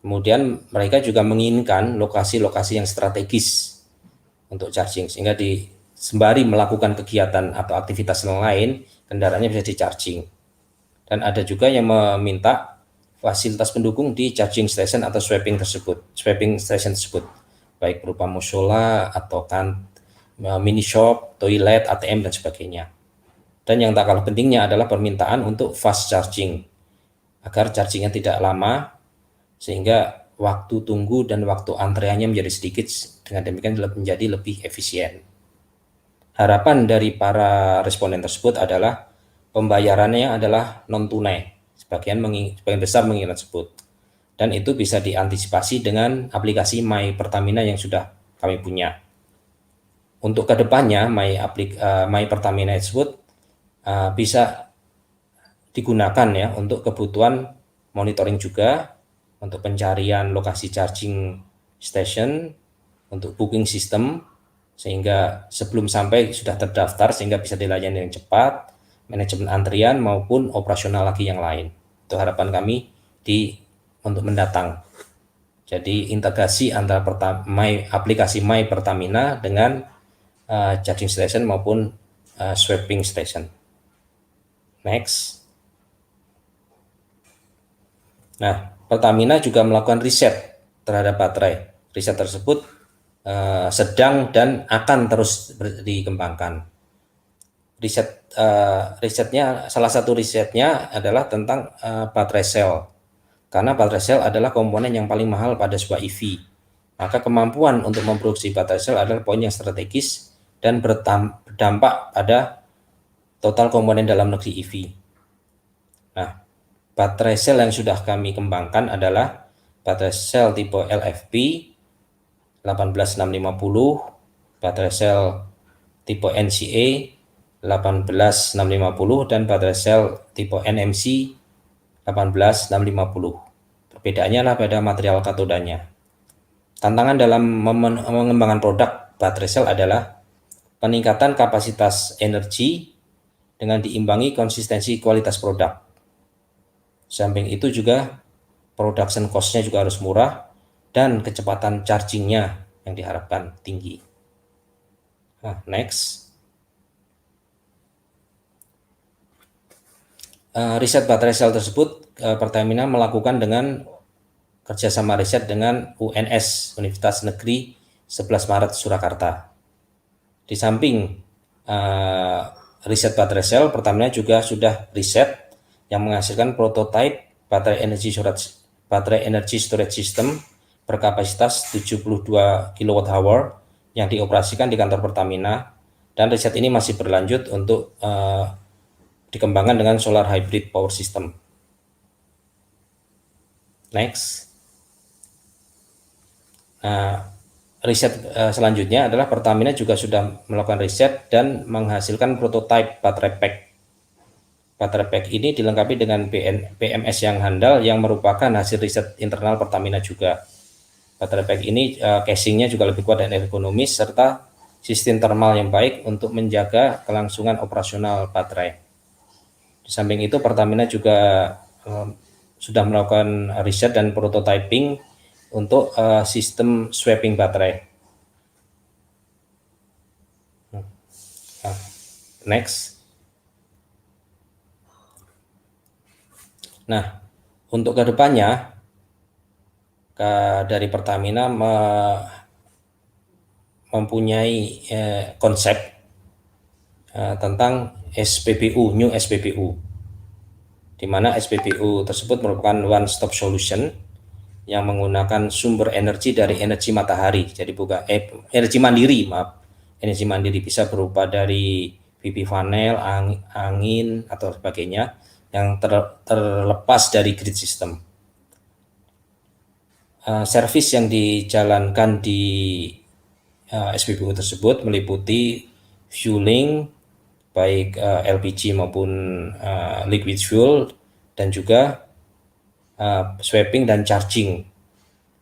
Kemudian mereka juga menginginkan lokasi-lokasi yang strategis untuk charging, sehingga sembari melakukan kegiatan atau aktivitas lain, kendaraannya bisa di-charging. Dan ada juga yang meminta fasilitas pendukung di charging station atau swapping station tersebut, baik berupa musola atau mini shop, toilet, ATM, dan sebagainya. Dan yang tak kalah pentingnya adalah permintaan untuk fast charging, agar chargingnya tidak lama, sehingga waktu tunggu dan waktu antreannya menjadi sedikit, dengan demikian menjadi lebih efisien. Harapan dari para responden tersebut adalah pembayarannya adalah non tunai. Sebagian besar mengingat tersebut. Dan itu bisa diantisipasi dengan aplikasi My Pertamina yang sudah kami punya. Untuk kedepannya My Pertamina tersebut bisa digunakan ya untuk kebutuhan monitoring juga, untuk pencarian lokasi charging station, untuk booking system, sehingga sebelum sampai sudah terdaftar sehingga bisa dilayani dengan cepat, manajemen antrian maupun operasional lagi yang lain. Itu harapan kami untuk mendatang. Jadi integrasi antara aplikasi My Pertamina dengan charging station maupun swapping station. Next. Nah, Pertamina juga melakukan riset terhadap baterai. Riset tersebut sedang dan akan terus dikembangkan. Salah satu risetnya adalah tentang baterai sel. Karena baterai sel adalah komponen yang paling mahal pada sebuah EV. Maka kemampuan untuk memproduksi baterai sel adalah poin yang strategis dan berdampak pada total komponen dalam negeri EV. Nah, baterai sel yang sudah kami kembangkan adalah baterai sel tipe LFP 18650, baterai sel tipe NCA 18650, dan baterai sel tipe NMC 18650. Perbedaannya adalah pada material katodanya. Tantangan dalam mengembangkan produk baterai sel adalah peningkatan kapasitas energi dengan diimbangi konsistensi kualitas produk. Samping itu juga production cost-nya juga harus murah dan kecepatan charging-nya yang diharapkan tinggi. Nah, next. Riset baterai sel tersebut Pertamina melakukan dengan kerjasama riset dengan UNS, Universitas Negeri 11 Maret Surakarta. Di samping riset baterai sel, Pertamina juga sudah riset yang menghasilkan prototipe baterai energy storage system berkapasitas 72 kWh yang dioperasikan di kantor Pertamina, dan riset ini masih berlanjut untuk dikembangkan dengan solar hybrid power system. Next. Nah, riset selanjutnya adalah Pertamina juga sudah melakukan riset dan menghasilkan prototipe baterai pack. Baterai pack ini dilengkapi dengan BMS yang handal yang merupakan hasil riset internal Pertamina juga. Baterai pack ini casingnya juga lebih kuat dan ergonomis serta sistem thermal yang baik untuk menjaga kelangsungan operasional baterai. Di samping itu Pertamina juga sudah melakukan riset dan prototyping untuk sistem swapping baterai. Next. Nah, untuk kedepannya dari Pertamina mempunyai konsep tentang SPBU, New SPBU, di mana SPBU tersebut merupakan one stop solution yang menggunakan sumber energi dari energi matahari. Jadi bukan energi mandiri, energi mandiri bisa berupa dari PV panel, angin atau sebagainya yang terlepas dari grid system. Servis yang dijalankan di SPBU tersebut meliputi fueling baik LPG maupun liquid fuel, dan juga swapping dan charging,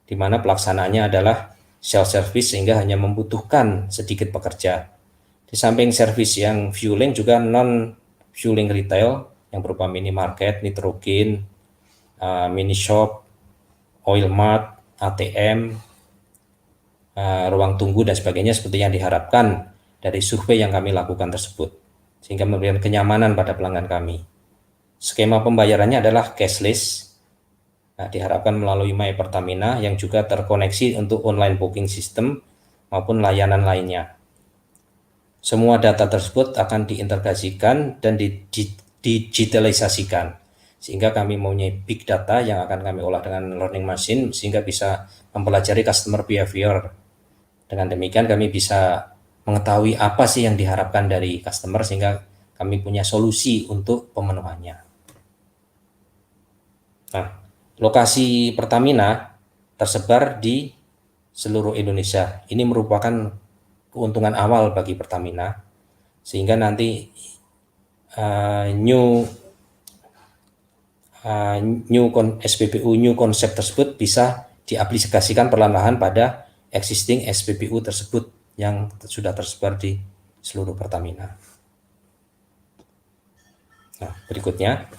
di mana pelaksanaannya adalah self service sehingga hanya membutuhkan sedikit pekerja. Di samping servis yang fueling, juga non fueling retail yang berupa minimarket, nitrogen, mini shop, oil mart, ATM, ruang tunggu dan sebagainya seperti yang diharapkan dari survei yang kami lakukan tersebut, sehingga memberikan kenyamanan pada pelanggan kami. Skema pembayarannya adalah cashless. Nah, diharapkan melalui My Pertamina yang juga terkoneksi untuk online booking system maupun layanan lainnya. Semua data tersebut akan diintegrasikan dan digitalisasikan, sehingga kami mempunyai big data yang akan kami olah dengan learning machine sehingga bisa mempelajari customer behavior. Dengan demikian kami bisa mengetahui apa sih yang diharapkan dari customer sehingga kami punya solusi untuk pemenuhannya. Nah, lokasi Pertamina tersebar di seluruh Indonesia. Ini merupakan keuntungan awal bagi Pertamina, sehingga nanti SPBU new konsep tersebut bisa diaplikasikan perlahan-lahan pada existing SPBU tersebut yang sudah tersebar di seluruh Pertamina. Nah, berikutnya.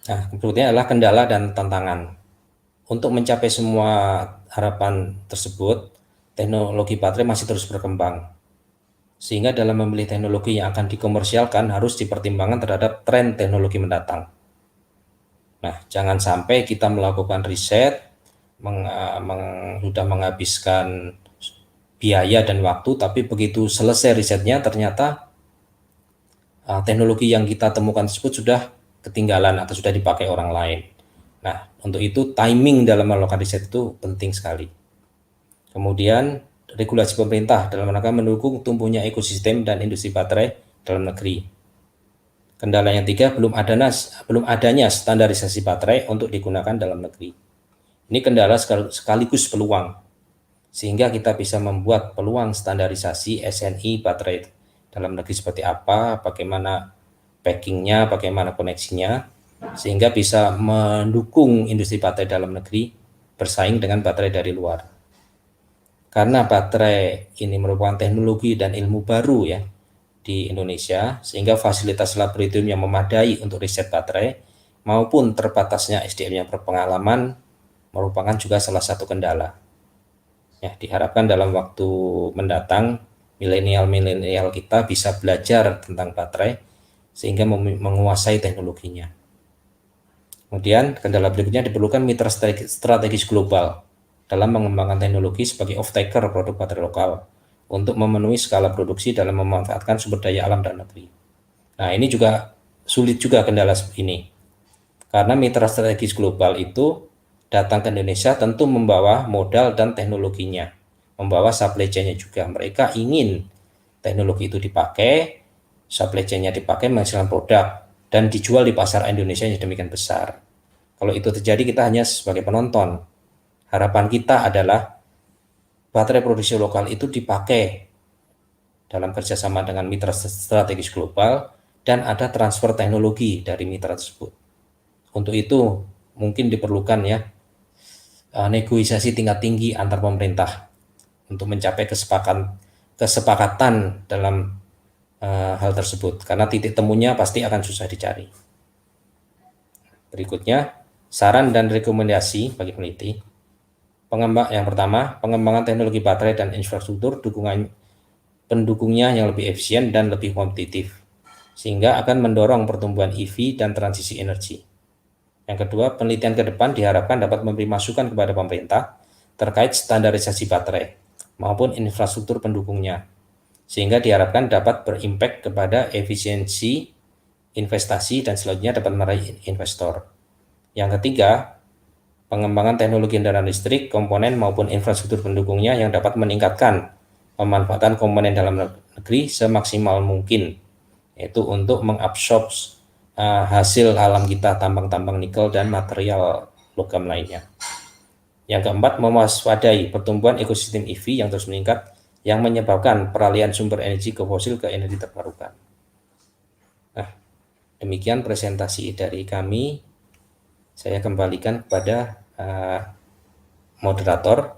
Nah, berikutnya adalah kendala dan tantangan. Untuk mencapai semua harapan tersebut, teknologi baterai masih terus berkembang. Sehingga dalam memilih teknologi yang akan dikomersialkan harus dipertimbangkan terhadap tren teknologi mendatang. Nah, jangan sampai kita melakukan riset, sudah menghabiskan biaya dan waktu, tapi begitu selesai risetnya ternyata teknologi yang kita temukan tersebut sudah ketinggalan atau sudah dipakai orang lain. Nah, untuk itu timing dalam melakukan riset itu penting sekali. Kemudian regulasi pemerintah dalam rangka mendukung tumbuhnya ekosistem dan industri baterai dalam negeri. Kendala yang tiga, belum adanya standarisasi baterai untuk digunakan dalam negeri. Ini kendala sekaligus peluang, sehingga kita bisa membuat peluang standarisasi SNI baterai dalam negeri seperti apa, bagaimana packingnya, bagaimana koneksinya, sehingga bisa mendukung industri baterai dalam negeri bersaing dengan baterai dari luar. Karena baterai ini merupakan teknologi dan ilmu baru ya di Indonesia, sehingga fasilitas laboratorium yang memadai untuk riset baterai maupun terbatasnya SDM yang berpengalaman merupakan juga salah satu kendala. Ya, diharapkan dalam waktu mendatang milenial kita bisa belajar tentang baterai sehingga menguasai teknologinya. Kemudian kendala berikutnya, diperlukan mitra strategis global dalam mengembangkan teknologi sebagai off-taker produk baterai lokal untuk memenuhi skala produksi dalam memanfaatkan sumber daya alam dan negeri. Nah, ini juga sulit juga kendala ini. Karena mitra strategis global itu datang ke Indonesia tentu membawa modal dan teknologinya, membawa supply chain-nya juga. Mereka ingin teknologi itu dipakai, supply chain-nya dipakai menghasilkan produk dan dijual di pasar Indonesia yang demikian besar. Kalau itu terjadi, kita hanya sebagai penonton. Harapan kita adalah baterai produksi lokal itu dipakai dalam kerjasama dengan mitra strategis global dan ada transfer teknologi dari mitra tersebut. Untuk itu mungkin diperlukan ya negosiasi tingkat tinggi antar pemerintah untuk mencapai kesepakatan dalam hal tersebut, karena titik temunya pasti akan susah dicari. Berikutnya, saran dan rekomendasi bagi peneliti. Yang pertama, pengembangan teknologi baterai dan infrastruktur pendukungnya yang lebih efisien dan lebih kompetitif, sehingga akan mendorong pertumbuhan EV dan transisi energi. Yang kedua, penelitian ke depan diharapkan dapat memberi masukan kepada pemerintah terkait standarisasi baterai maupun infrastruktur pendukungnya, sehingga diharapkan dapat berimpact kepada efisiensi investasi dan selanjutnya dapat meraih investor. Yang ketiga, pengembangan teknologi kendaraan listrik, komponen maupun infrastruktur pendukungnya yang dapat meningkatkan pemanfaatan komponen dalam negeri semaksimal mungkin, yaitu untuk mengabsorb hasil alam kita, tambang-tambang nikel dan material logam lainnya. Yang keempat, mewaspadai pertumbuhan ekosistem EV yang terus meningkat yang menyebabkan peralihan sumber energi ke fosil ke energi terbarukan. Nah, demikian presentasi dari kami. Saya kembalikan kepada moderator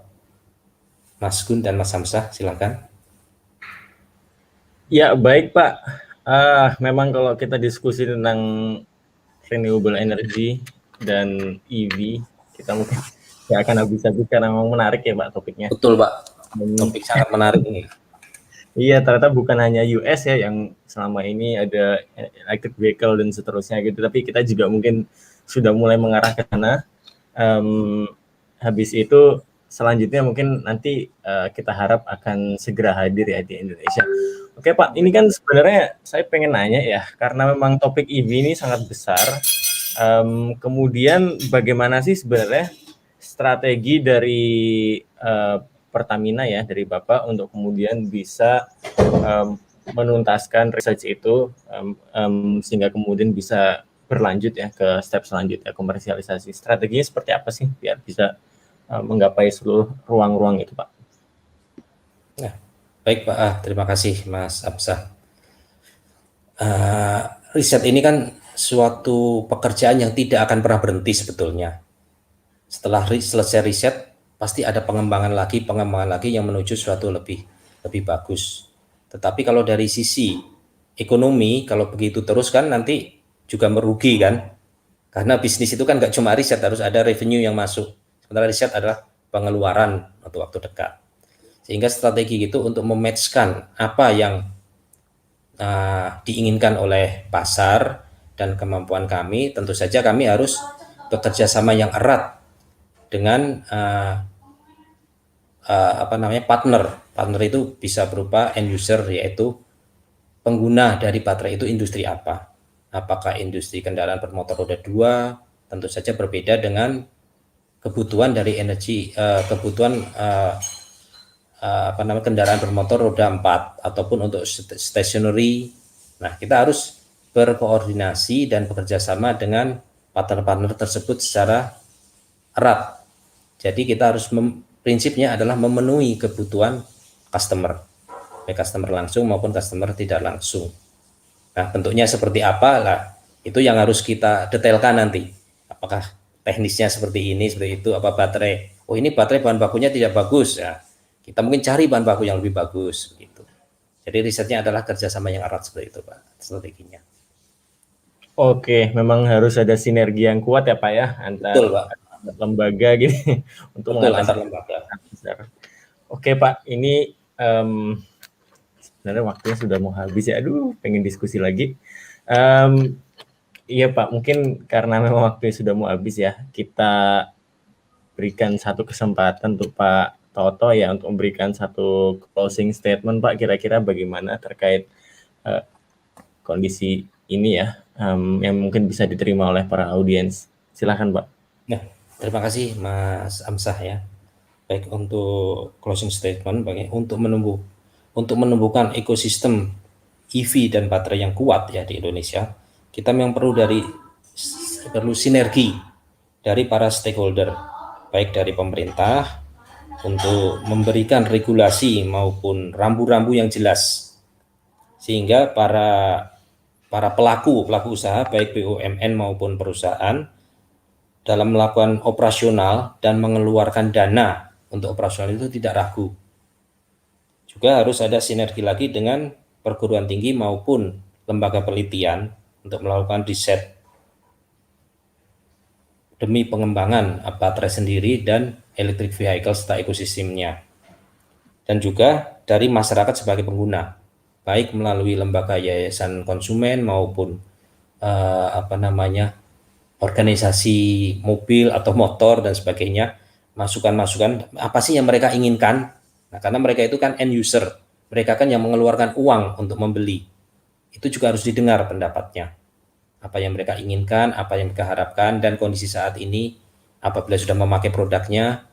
Mas Gun dan Mas Hamzah, silakan. Ya, baik Pak. Memang kalau kita diskusi tentang renewable energy dan EV, kita mungkin nggak akan habis-habis karena memang menarik ya Pak topiknya. Betul Pak, topik sangat menarik ini. Iya, ternyata bukan hanya US ya yang selama ini ada electric vehicle dan seterusnya gitu, tapi kita juga mungkin sudah mulai mengarah ke sana. Habis itu selanjutnya mungkin nanti kita harap akan segera hadir ya di Indonesia. Oke Pak, ini kan sebenarnya saya pengen nanya ya, karena memang topik EV ini sangat besar. Kemudian bagaimana sih sebenarnya strategi dari Pertamina ya dari Bapak untuk kemudian bisa menuntaskan research itu sehingga kemudian bisa berlanjut ya ke step selanjutnya komersialisasi. Strateginya seperti apa sih biar bisa menggapai seluruh ruang-ruang itu, Pak? Nah, baik Pak, terima kasih Mas Absah. Riset ini kan suatu pekerjaan yang tidak akan pernah berhenti sebetulnya. Setelah selesai riset, pasti ada pengembangan lagi yang menuju suatu lebih bagus. Tetapi kalau dari sisi ekonomi, kalau begitu terus kan nanti juga merugi kan, karena bisnis itu kan nggak cuma riset, harus ada revenue yang masuk. Sementara riset adalah pengeluaran untuk waktu dekat. Sehingga strategi itu untuk mematchkan apa yang diinginkan oleh pasar dan kemampuan kami, tentu saja kami harus bekerja sama yang erat dengan partner. Partner itu bisa berupa end user, yaitu pengguna dari baterai itu industri apa. Apakah industri kendaraan bermotor roda 2, tentu saja berbeda dengan kebutuhan dari energi, kendaraan bermotor roda 4 ataupun untuk stationary. Nah, kita harus berkoordinasi dan bekerja sama dengan partner-partner tersebut secara erat. Jadi kita harus prinsipnya adalah memenuhi kebutuhan customer, baik customer langsung maupun customer tidak langsung. Nah, bentuknya seperti apa lah, itu yang harus kita detailkan nanti. Apakah teknisnya seperti ini, seperti itu, apa baterai? Oh, ini baterai bahan bakunya tidak bagus ya. Kita mungkin cari bahan baku yang lebih bagus gitu. Jadi risetnya adalah kerjasama yang erat seperti itu, Pak, strateginya. Oke, memang harus ada sinergi yang kuat ya Pak ya antar Betul, Pak. Lembaga gitu untuk Betul, mengatasi antar lembaga. Oke Pak, ini sebenarnya waktunya sudah mau habis ya. Aduh, pengen diskusi lagi. Iya Pak, mungkin karena memang waktunya sudah mau habis ya, kita berikan satu kesempatan untuk Pak Toto ya untuk memberikan satu closing statement Pak, kira-kira bagaimana terkait kondisi ini ya, yang mungkin bisa diterima oleh para audiens. Silakan Pak. Nah, terima kasih Mas Amsah ya. Baik, untuk closing statement, untuk menumbuhkan ekosistem EV dan baterai yang kuat ya di Indonesia, kita memang perlu sinergi dari para stakeholder, baik dari pemerintah untuk memberikan regulasi maupun rambu-rambu yang jelas, sehingga para pelaku usaha baik BUMN maupun perusahaan dalam melakukan operasional dan mengeluarkan dana untuk operasional itu tidak ragu. Juga harus ada sinergi lagi dengan perguruan tinggi maupun lembaga penelitian untuk melakukan riset demi pengembangan baterai sendiri dan electric vehicle serta ekosistemnya. Dan juga dari masyarakat sebagai pengguna, baik melalui lembaga yayasan konsumen maupun organisasi mobil atau motor dan sebagainya, masukan-masukan apa sih yang mereka inginkan. Nah, karena mereka itu kan end user, mereka kan yang mengeluarkan uang untuk membeli. Itu juga harus didengar pendapatnya. Apa yang mereka inginkan, apa yang mereka harapkan, dan kondisi saat ini apabila sudah memakai produknya,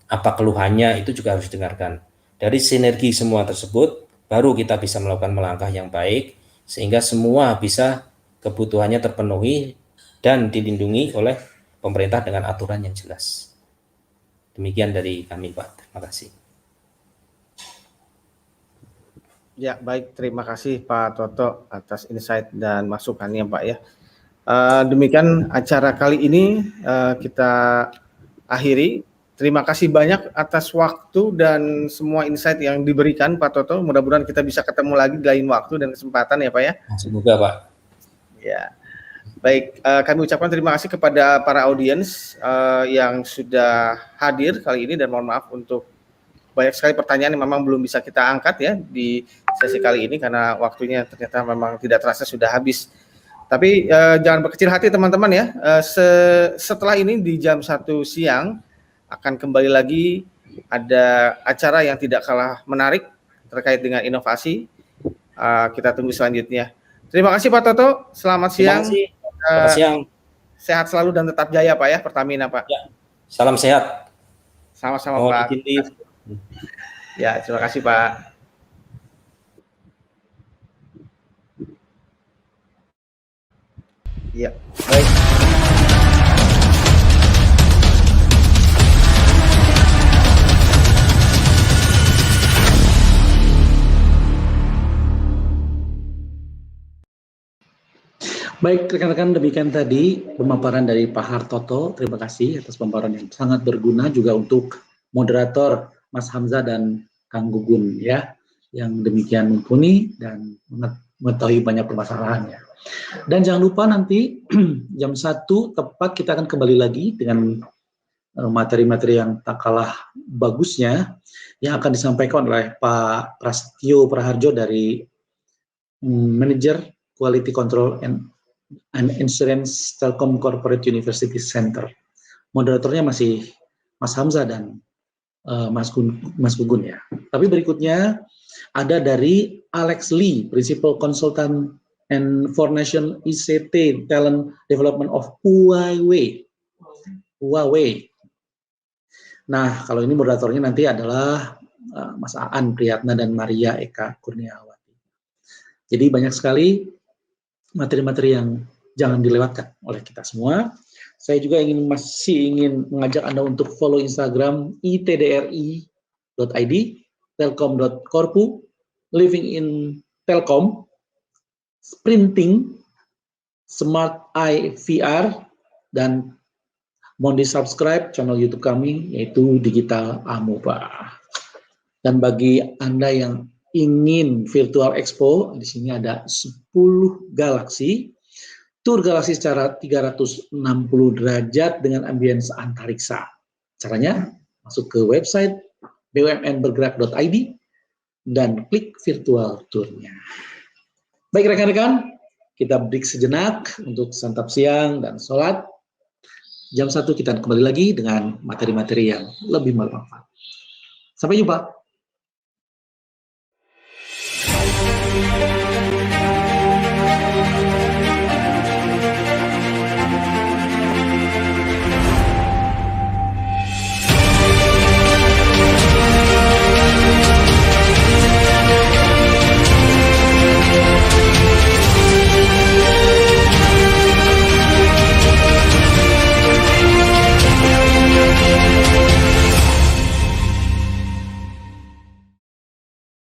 apa keluhannya, itu juga harus didengarkan. Dari sinergi semua tersebut, baru kita bisa melakukan melangkah yang baik, sehingga semua bisa kebutuhannya terpenuhi dan dilindungi oleh pemerintah dengan aturan yang jelas. Demikian dari kami, Pak. Terima kasih. Ya, baik. Terima kasih Pak Toto atas insight dan masukannya, Pak ya. Demikian acara kali ini kita akhiri. Terima kasih banyak atas waktu dan semua insight yang diberikan Pak Toto. Mudah-mudahan kita bisa ketemu lagi di lain waktu dan kesempatan ya Pak ya. Semoga Pak. Ya, baik. Kami ucapkan terima kasih kepada para audiens yang sudah hadir kali ini, dan mohon maaf untuk banyak sekali pertanyaan yang memang belum bisa kita angkat ya di sesi kali ini karena waktunya ternyata memang tidak terasa sudah habis. Tapi jangan berkecil hati teman-teman ya. Setelah ini di jam 1 siang akan kembali lagi ada acara yang tidak kalah menarik terkait dengan inovasi. Kita tunggu selanjutnya. Terima kasih Pak Toto. Selamat siang. Selamat siang. Sehat selalu dan tetap jaya Pak ya, Pertamina Pak. Ya. Salam sehat. Sama-sama Mohon Pak. izin live. Ya, terima kasih Pak. Ya, baik. Baik, rekan-rekan, demikian tadi pemaparan dari Pak Hartoto. Terima kasih atas pemaparan yang sangat berguna juga untuk moderator Mas Hamzah dan Kang Gugun ya, yang demikian mumpuni dan mengetahui banyak permasalahannya. Dan jangan lupa nanti jam 1 tepat kita akan kembali lagi dengan materi-materi yang tak kalah bagusnya yang akan disampaikan oleh Pak Prasetyo Praharjo dari Manager Quality Control and Insurance Telkom Corporate University Center. Moderatornya masih Mas Hamzah dan Mas Gugun ya. Tapi berikutnya ada dari Alex Lee, Principal Consultant and for Nation ICT Talent Development of Huawei. Nah, kalau ini moderatornya nanti adalah Mas Aan Priyatna dan Maria Eka Kurniawati. Jadi banyak sekali materi-materi yang jangan dilewatkan oleh kita semua. Saya juga masih ingin mengajak Anda untuk follow Instagram itdri.id, telkom.corpu, living in telkom, sprinting, smart eye VR, dan mohon di-subscribe channel YouTube kami yaitu Digital Amoeba. Dan bagi Anda yang ingin virtual expo, di sini ada 10 galaksi, tur galaksi secara 360 derajat dengan ambience antariksa. Caranya masuk ke website bumnbergerak.id dan klik virtual tournya. Baik rekan-rekan, kita break sejenak untuk santap siang dan sholat. Jam 1 kita kembali lagi dengan materi-materi yang lebih bermanfaat. Sampai jumpa.